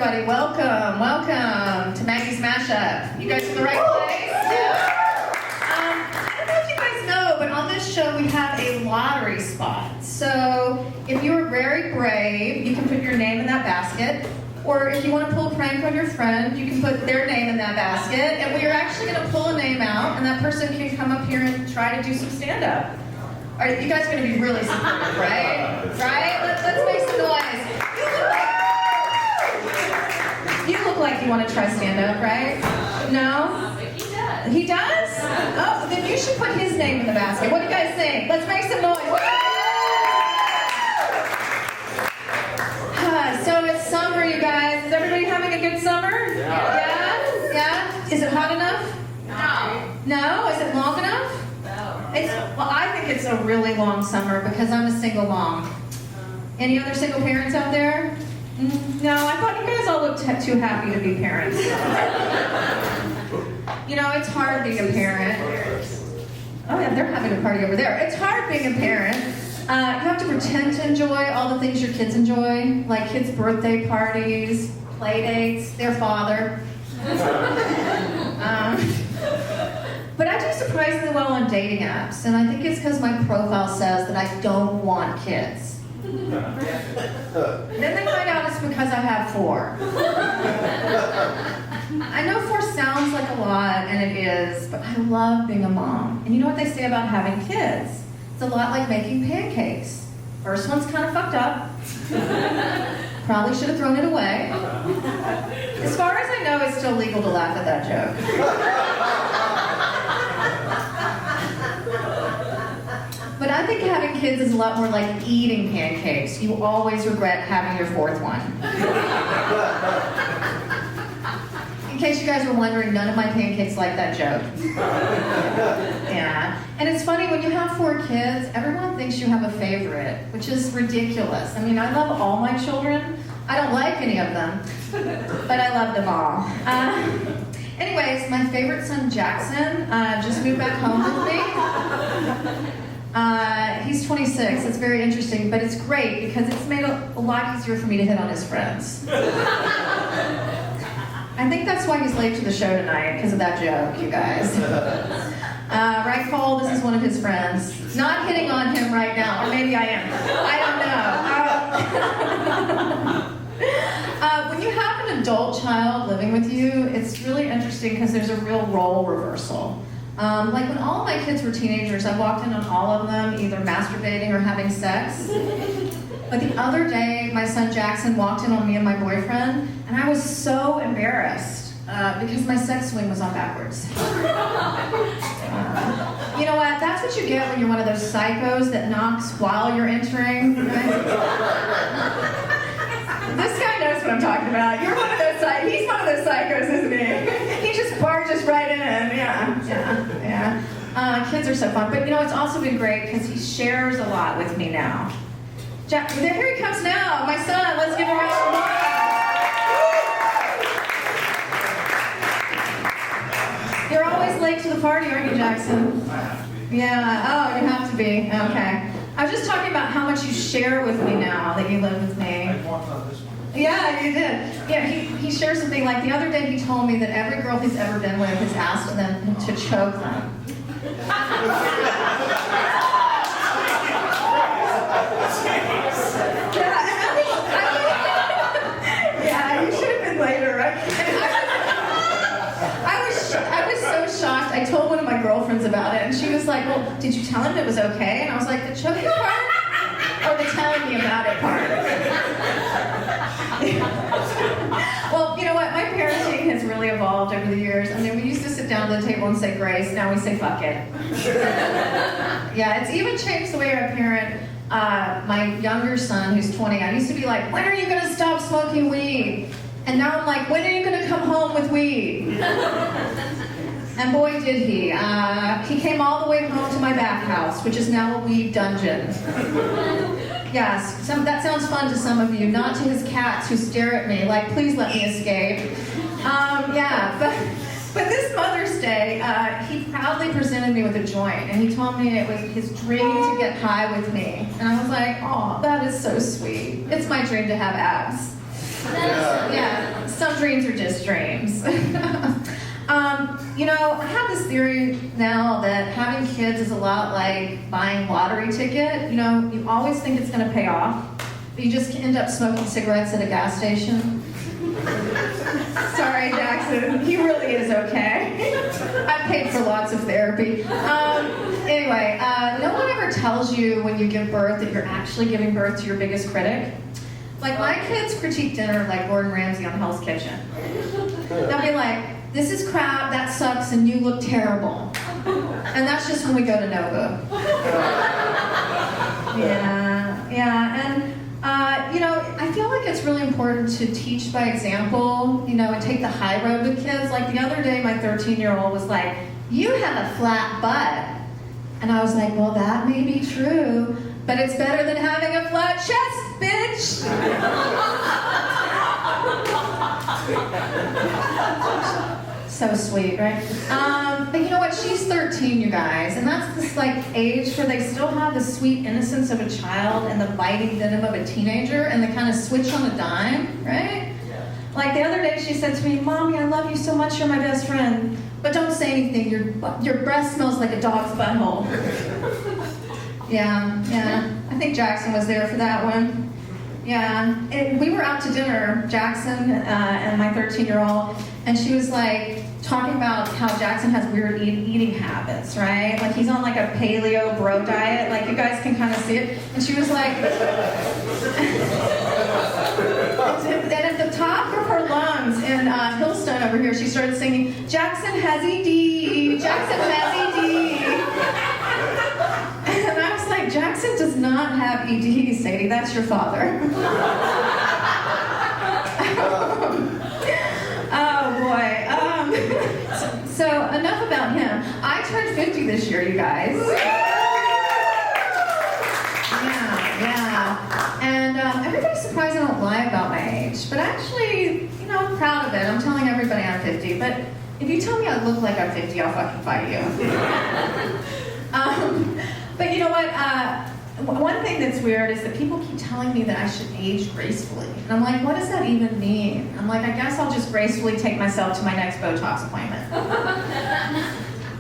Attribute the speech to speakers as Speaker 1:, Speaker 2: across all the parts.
Speaker 1: everybody. Welcome to Maggie's Mashup. You guys in the right place? Yeah. I don't know if you guys know, but on this show we have a lottery spot. So if you're very brave, you can put your name in that basket. Or if you want to pull a prank on your friend, you can put their name in that basket. And we are actually going to pull a name out, and that person can come up here and try to do some stand-up. Are you guys going to be really supportive, right? Right? Let's make some noise. You look like you want to try stand-up, right? No?
Speaker 2: He does.
Speaker 1: He does? Oh, then you should put his name in the basket. What do you guys think? Let's make some noise. So it's summer, you guys. Is everybody having a good summer? Yeah? Yeah? Is it hot enough?
Speaker 2: No.
Speaker 1: No? Is it long enough?
Speaker 2: No.
Speaker 1: Well, I think it's a really long summer because I'm a single mom. Any other single parents out there? No, I thought you guys all looked too happy to be parents. You know, it's hard being a parent. Oh yeah, they're having a party over there. It's hard being a parent. You have to pretend to enjoy all the things your kids enjoy, like kids' birthday parties, play dates, their father. But I do surprisingly well on dating apps, and I think it's because my profile says that I don't want kids. Then they find out it's because I have 4. I know 4 sounds like a lot, and it is, but I love being a mom. And you know what they say about having kids? It's a lot like making pancakes. First one's kind of fucked up. Probably should have thrown it away. As far as I know, it's still legal to laugh at that joke. But I think having kids is a lot more like eating pancakes. You always regret having your 4th one. In case you guys were wondering, none of my pancakes like that joke. Yeah. And it's funny, when you have 4 kids, everyone thinks you have a favorite, which is ridiculous. I mean, I love all my children. I don't like any of them, but I love them all. Anyways, my favorite son, Jackson, just moved back home with me. He's 26. It's very interesting, but it's great because it's made a lot easier for me to hit on his friends. I think that's why he's late to the show tonight, because of that joke, you guys. Right, Cole? This is one of his friends. Not hitting on him right now, or maybe I am. I don't know. When you have an adult child living with you, it's really interesting because there's a real role reversal. Like when all of my kids were teenagers, I walked in on all of them either masturbating or having sex. But the other day, my son Jackson walked in on me and my boyfriend, and I was so embarrassed because my sex swing was on backwards. You know what? That's what you get when you're one of those psychos that knocks while you're entering. Right? This guy knows what I'm talking about. You're one of those he's one of those psychos, isn't he? He just barges right in. Yeah. Kids are so fun. But you know, it's also been great because he shares a lot with me now. Jack, here he comes now, my son. Let's give him a round of applause. You're always late to the party, aren't you, Jackson? Yeah. Oh, you have to be. Okay. I was just talking about how much you share with me now that you live with me. Yeah, you did. Yeah, he shares something like the other day he told me that every girl he's ever been with has asked them to choke them. Yeah, you should have been later, right? I was so shocked. I told one of my girlfriends about it, and she was like, well, did you tell him it was okay? And I was like, the choking part or the telling me about it part? Well, you know what? My parenting has really evolved over the years. I mean, we used to sit down at the table and say grace. Now we say fuck it. Yeah, it's even changed the way I parent my younger son, who's 20. I used to be like, when are you going to stop smoking weed? And now I'm like, when are you going to come home with weed? And boy, did he. He came all the way home to my bathhouse, which is now a weed dungeon. Yes, that sounds fun to some of you, not to his cats who stare at me like, please let me escape. Yeah, but this Mother's Day, he proudly presented me with a joint, and he told me it was his dream to get high with me. And I was like, oh, that is so sweet. It's my dream to have abs. Yeah, some dreams are just dreams. I have this theory now that having kids is a lot like buying a lottery ticket. You always think it's going to pay off, but you just end up smoking cigarettes at a gas station. Sorry, Jackson, he really is okay. I've paid for lots of therapy. Anyway, no one ever tells you when you give birth that you're actually giving birth to your biggest critic. Like, my kids critique dinner like Gordon Ramsay on Hell's Kitchen. They'll be like, this is crap, that sucks, and you look terrible. And that's just when we go to Nobu. And I feel like it's really important to teach by example, and take the high road with kids. Like the other day, my 13-year-old was like, you have a flat butt. And I was like, well, that may be true, but it's better than having a flat chest, bitch. So sweet, right? But you know what? She's 13, you guys, and that's this age where they still have the sweet innocence of a child and the biting venom of a teenager, and they kind of switch on a dime, right? Yeah. Like the other day, she said to me, "Mommy, I love you so much. You're my best friend, but don't say anything. Your breath smells like a dog's butthole." Yeah. I think Jackson was there for that one. Yeah, and we were out to dinner, Jackson and my 13-year-old, and she was talking about how Jackson has weird eating habits, right? Like he's on a paleo bro diet, you guys can kind of see it. And she was like, and at the top of her lungs in Hillstone over here, she started singing, "Jackson has ED, Jackson has ED." And I was like, Jackson does not have ED, Sadie, that's your father. Oh boy. So enough about him. I turned 50 this year, you guys. Yeah. And everybody's surprised I don't lie about my age. But actually, I'm proud of it. I'm telling everybody I'm 50. But if you tell me I look like I'm 50, I'll fucking fight you. But you know what? One thing that's weird is that people keep telling me that I should age gracefully. And I'm like, what does that even mean? I'm like, I guess I'll just gracefully take myself to my next Botox appointment. But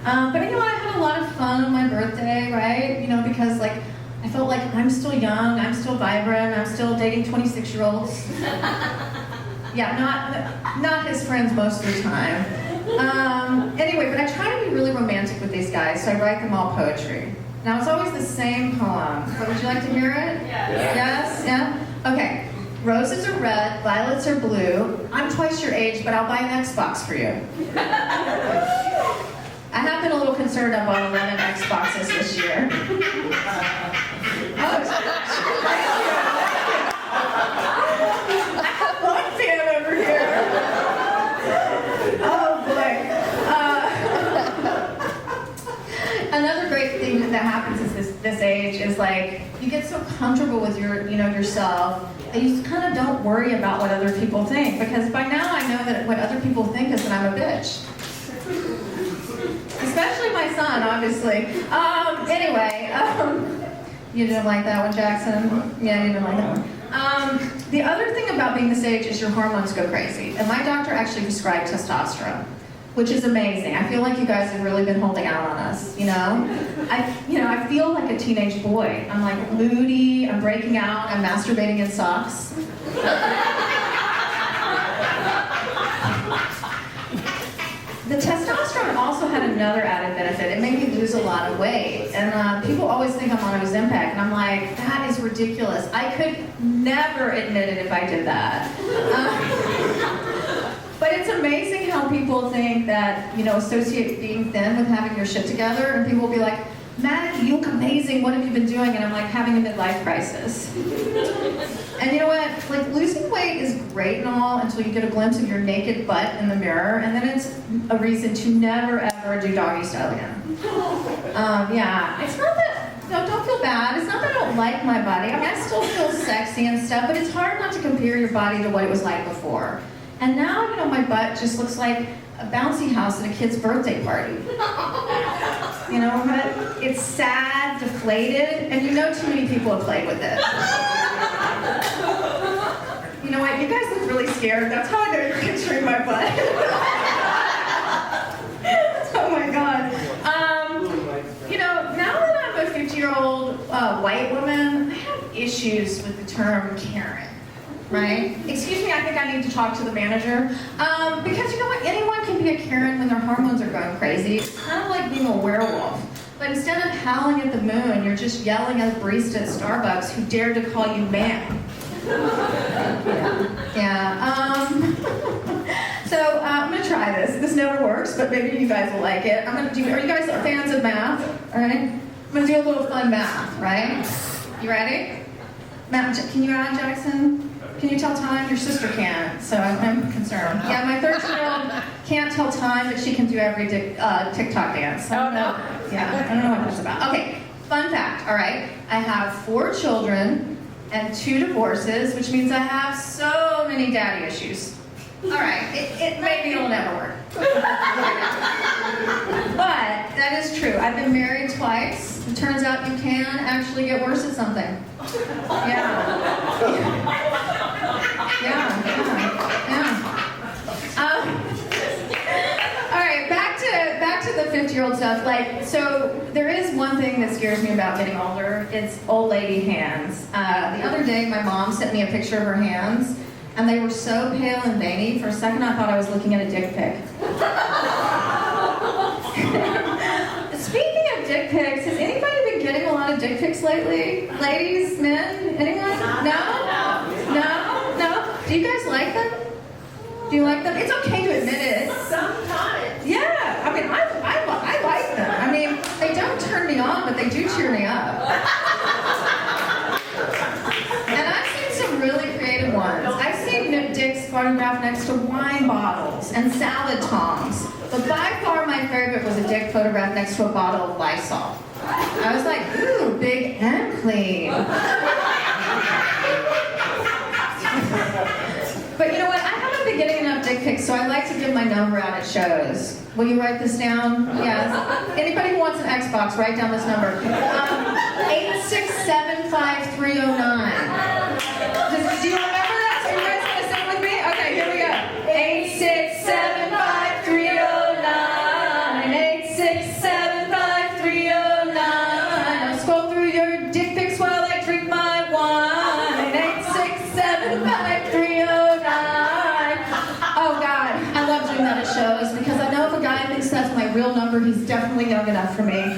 Speaker 1: I had a lot of fun on my birthday, right? Because I felt like I'm still young, I'm still vibrant, I'm still dating 26-year-olds. Yeah, not his friends most of the time. Anyway, but I try to be really romantic with these guys, so I write them all poetry. Now, it's always the same poem, but would you like to hear it? Yes? Yeah? Okay. Roses are red, violets are blue. I'm twice your age, but I'll buy an Xbox for you. I have been a little concerned I bought 11 Xboxes this year. I have one fan over here. Oh boy. Another great thing that happens is this age is you get so comfortable with yourself that you kind of don't worry about what other people think, because by now I know that what other people think is that I'm a bitch. Especially my son, obviously. You didn't like that one, Jackson? Yeah, you didn't like that one. The other thing about being this age is your hormones go crazy. And my doctor actually prescribed testosterone, which is amazing. I feel like you guys have really been holding out on us, I feel like a teenage boy. I'm moody, I'm breaking out, I'm masturbating in socks. The testosterone also had another added benefit. It made me lose a lot of weight. And people always think I'm on Ozempic, and I'm like, that is ridiculous. I could never admit it if I did that. But it's amazing how people think that, associate being thin with having your shit together, and people will be like, Maggie, you look amazing, what have you been doing? And I'm like, having a midlife crisis. And you know what, losing weight is great and all until you get a glimpse of your naked butt in the mirror, and then it's a reason to never ever do doggy style again. It's not that, don't feel bad, it's not that I don't like my body. I still feel sexy and stuff, but it's hard not to compare your body to what it was like before. And now, my butt just looks like a bouncy house at a kid's birthday party. But it's sad, deflated, and too many people have played with it. You know what, you guys look really scared. That's how I know you're picturing my butt. Oh my God. You know, now that I'm a 50-year-old white woman, I have issues with the term Karen. Right? Excuse me, I think I need to talk to the manager. Because you know what? Anyone can be a Karen when their hormones are going crazy. It's kind of like being a werewolf. But instead of howling at the moon, you're just yelling at the barista at Starbucks who dared to call you ma'am. Yeah. So I'm gonna try this. This never works, but maybe you guys will like it. Are you guys fans of math? All right. I'm gonna do a little fun math. Right? You ready? Matt, can you add, Jackson? Can you tell time? Your sister can't, so I'm concerned. Yeah, my 13-year-old can't tell time, but she can do every TikTok dance. I don't know. Yeah, I don't know what that's about. Okay, fun fact, all right? I have 4 children and 2 divorces, which means I have so many daddy issues. All right, maybe it'll never work. But that is true. I've been married twice. It turns out you can actually get worse at something. Yeah. All right, back to the 50-year-old stuff. Like, so there is one thing that scares me about getting older. It's old lady hands. The other day, my mom sent me a picture of her hands, and they were so pale and veiny. For a second, I thought I was looking at a dick pic. Speaking of dick pics, has anybody been getting a lot of dick pics lately? Ladies, men, anyone? No? Do you guys like them? Do you like them? It's okay to admit it.
Speaker 2: Sometimes.
Speaker 1: Yeah, I mean, I like them. I mean, they don't turn me on, but they do cheer me up. And I've seen some really creative ones. I've seen dicks photographed next to wine bottles and salad tongs. But by far my favorite was a dick photographed next to a bottle of Lysol. I was like, ooh, big and clean. But you know what? I haven't been getting enough dick pics, so I like to give my number out at shows. Will you write this down? Yes. Anybody who wants an Xbox, write down this number. 8675309. Do you remember that? So you guys gonna sing with me? Okay, here we go. 8675309. 8675309. I'll scroll through your dick pics while I drink my wine. 8675309. Oh God, I love doing that at shows because I know if a guy thinks that's my real number, he's definitely young enough for me.